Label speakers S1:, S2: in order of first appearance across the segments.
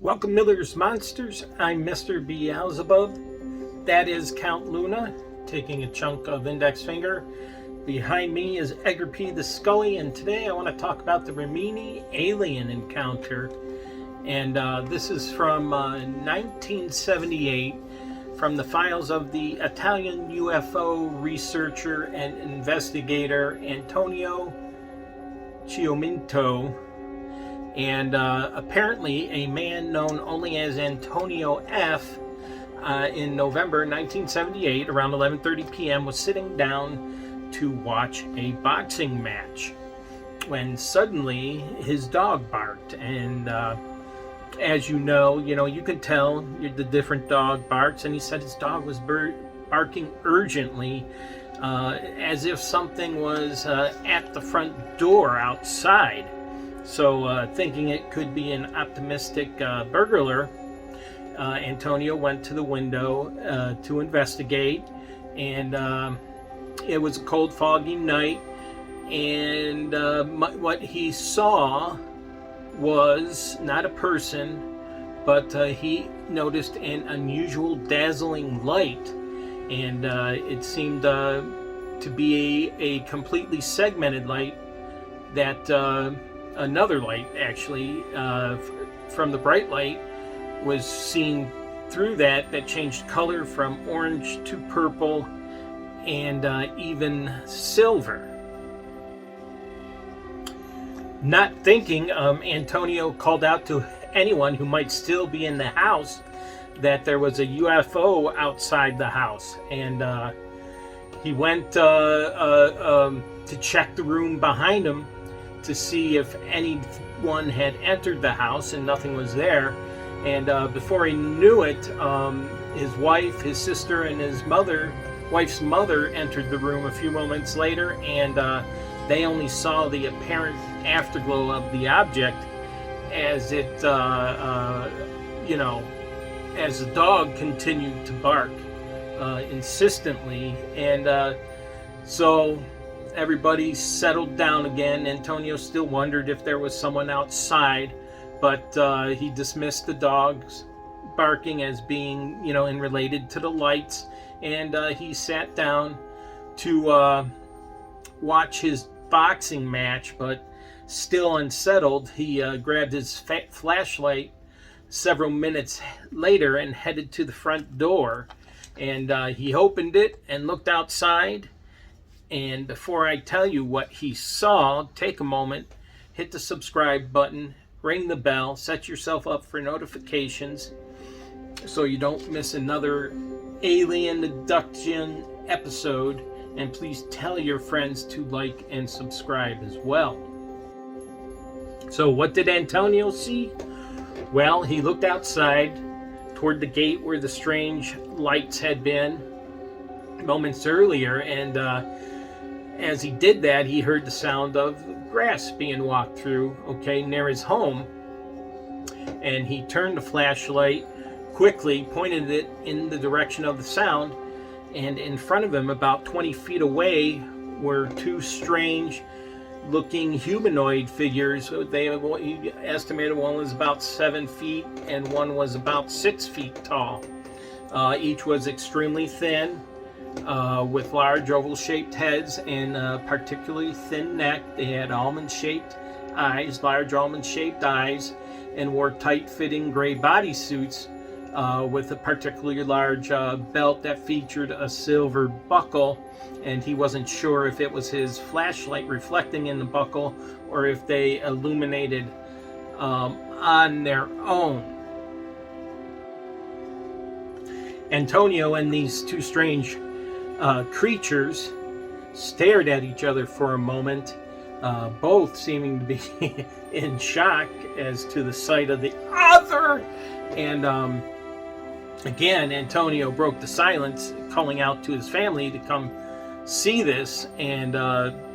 S1: Welcome, Miller's Monsters. I'm Mr. Beelzebub. That is Count Luna, taking a chunk of index finger. Behind me is Edgar P. the Scully, and today I want to talk about the Rimini alien encounter. And this is from 1978, from the files of the Italian UFO researcher and investigator Antonio Chiomento. And apparently a man known only as Antonio F. In November 1978, around 11:30 p.m., was sitting down to watch a boxing match when suddenly his dog barked. And as you know, you can tell the different dog barks, and he said his dog was barking urgently, as if something was at the front door outside. So thinking it could be an optimistic burglar, Antonio went to the window to investigate, and it was a cold, foggy night, and what he saw was not a person, but he noticed an unusual dazzling light, and it seemed to be a completely segmented light that another light, actually, from the bright light, was seen through that changed color from orange to purple and even silver. Not thinking, Antonio called out to anyone who might still be in the house that there was a UFO outside the house, and he went to check the room behind him to see if anyone had entered the house, and nothing was there. And before he knew it, his wife, his sister, and his wife's mother entered the room a few moments later, and they only saw the apparent afterglow of the object as it, as the dog continued to bark insistently. And so everybody settled down again. Antonio still wondered if there was someone outside, but he dismissed the dog's barking as being, and related to the lights, and he sat down to watch his boxing match. But still unsettled, he grabbed his flashlight several minutes later and headed to the front door, and he opened it and looked outside. And before I tell you what he saw, take a moment, hit the subscribe button, ring the bell, set yourself up for notifications so you don't miss another alien abduction episode. And please tell your friends to like and subscribe as well. So what did Antonio see? Well, he looked outside toward the gate where the strange lights had been moments earlier, and as he did that, he heard the sound of grass being walked through, near his home. And he turned the flashlight quickly, pointed it in the direction of the sound, and in front of him, about 20 feet away, were two strange looking humanoid figures. He estimated one was about 7 feet and one was about 6 feet tall. Each was extremely thin, with large oval-shaped heads and particularly thin neck. They had almond-shaped eyes, large almond-shaped eyes, and wore tight-fitting gray bodysuits with a particularly large belt that featured a silver buckle. And he wasn't sure if it was his flashlight reflecting in the buckle or if they illuminated on their own. Antonio and these two strange creatures stared at each other for a moment, both seeming to be in shock as to the sight of the other. And again, Antonio broke the silence, calling out to his family to come see this. And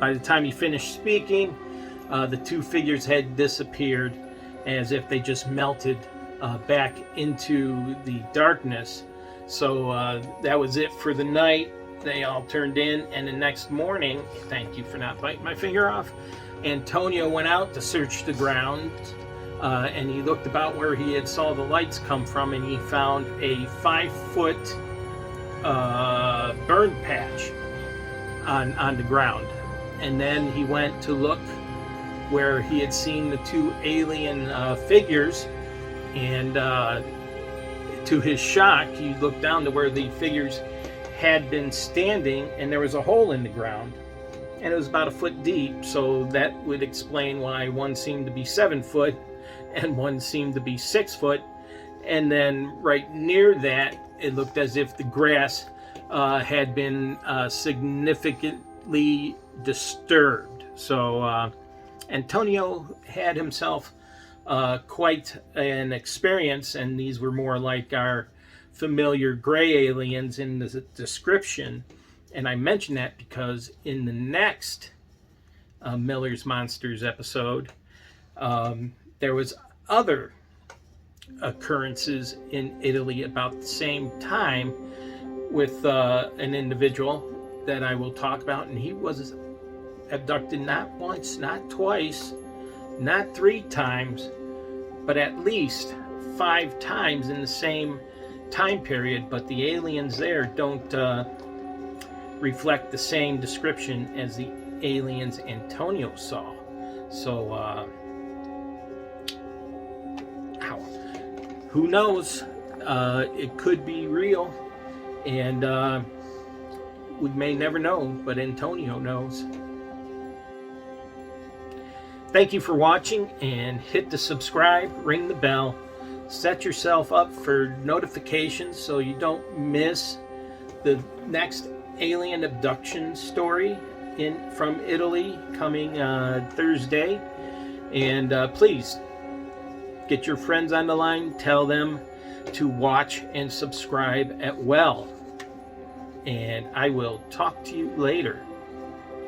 S1: by the time he finished speaking, the two figures had disappeared, as if they just melted back into the darkness. So that was it for the night. They all turned in, and the next morning, thank you for not biting my finger off, Antonio went out to search the ground and he looked about where he had saw the lights come from, and he found a 5-foot burn patch on the ground. And then he went to look where he had seen the 2 alien figures, and to his shock, he looked down to where the figures had been standing, and there was a hole in the ground, and it was about 1 foot deep. So that would explain why one seemed to be 7 foot and one seemed to be 6 foot. And then right near that, it looked as if the grass had been significantly disturbed. So Antonio had himself quite an experience, and these were more like our familiar gray aliens in the description. And I mention that because in the next Miller's Monsters episode, there was other occurrences in Italy about the same time with an individual that I will talk about, and he was abducted not once, not twice, not 3 times, but at least 5 times in the same time period. But the aliens there don't reflect the same description as the aliens Antonio saw. So who knows? It could be real, and we may never know, but Antonio knows. Thank you for watching, and hit the subscribe, ring the bell, set yourself up for notifications so you don't miss the next alien abduction story from Italy coming Thursday. And please get your friends on the line, tell them to watch and subscribe as well. And I will talk to you later.